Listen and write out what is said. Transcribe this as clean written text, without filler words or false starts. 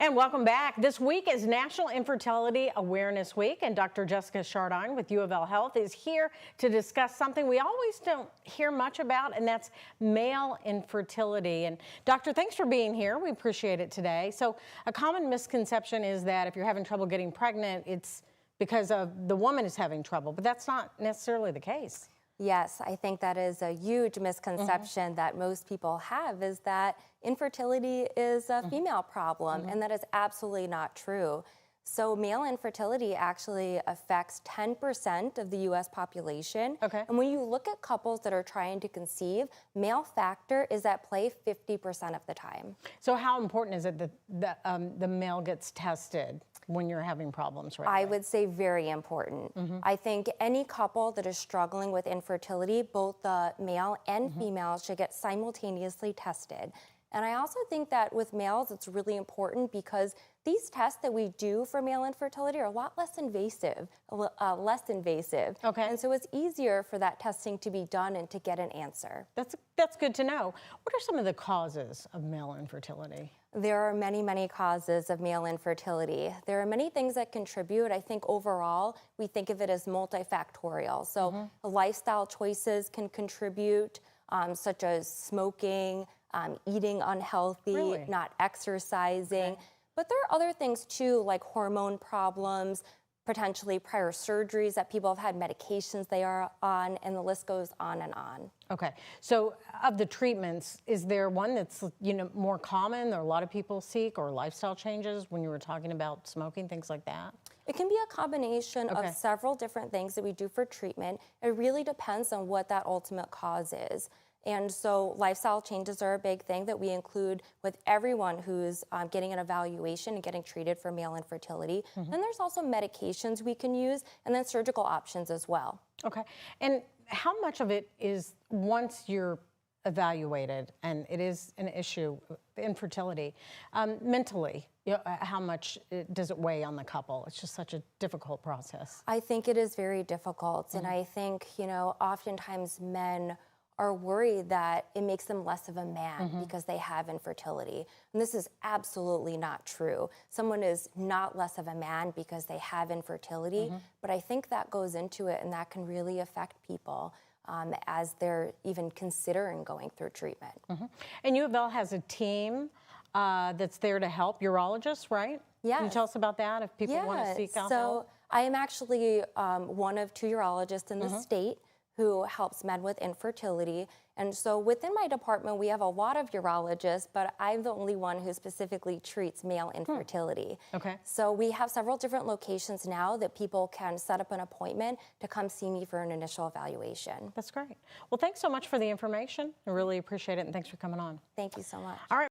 And welcome back. This week is National Infertility Awareness Week, and Dr. Jessica Chardon with U of L Health is here to discuss something we always don't hear much about, and that's male infertility. And Doctor, thanks for being here. We appreciate it today. So a common misconception is that if you're having trouble getting pregnant, it's because of the woman is having trouble, but that's not necessarily the case. Yes, I think that is a huge misconception that most people have, is that infertility is a female problem, and that is absolutely not true. So male infertility actually affects 10% of the U.S. population. Okay. And when you look at couples that are trying to conceive, male factor is at play 50% of the time. So how important is it that the male gets tested when you're having problems right I would say very important. I think any couple that is struggling with infertility, both the male and female, should get simultaneously tested. And I also think that with males, it's really important because these tests that we do for male infertility are a lot less invasive, Okay. And so it's easier for that testing to be done and to get an answer. That's good to know. What are some of the causes of male infertility? There are many, many causes of male infertility. There are many things that contribute. I think overall, we think of it as multifactorial. So lifestyle choices can contribute, such as smoking, eating unhealthy, not exercising. Okay. But there are other things too, like hormone problems, potentially prior surgeries that people have had, medications they are on, and the list goes on and on. Okay, so of the treatments, is there one that's more common or a lot of people seek, or lifestyle changes when you were talking about smoking, things like that? It can be a combination of several different things that we do for treatment. It really depends on what that ultimate cause is. And so lifestyle changes are a big thing that we include with everyone who's getting an evaluation and getting treated for male infertility. Then there's also medications we can use, and then surgical options as well. Okay, and how much of it is, once you're evaluated and it is an issue, infertility, mentally, how much does it weigh on the couple? It's just such a difficult process. I think it is very difficult, and I think, oftentimes men are worried that it makes them less of a man because they have infertility. And this is absolutely not true. Someone is not less of a man because they have infertility, but I think that goes into it, and that can really affect people as they're even considering going through treatment. And U of L has a team that's there to help, urologists, right? Yes. Can you tell us about that if people want to seek out so help? I am actually one of 2 urologists in the state who helps men with infertility. And so within my department, we have a lot of urologists, but I'm the only one who specifically treats male infertility. Okay. So we have several different locations now that people can set up an appointment to come see me for an initial evaluation. That's great. Well, thanks so much for the information. I really appreciate it, and thanks for coming on. Thank you so much. All right.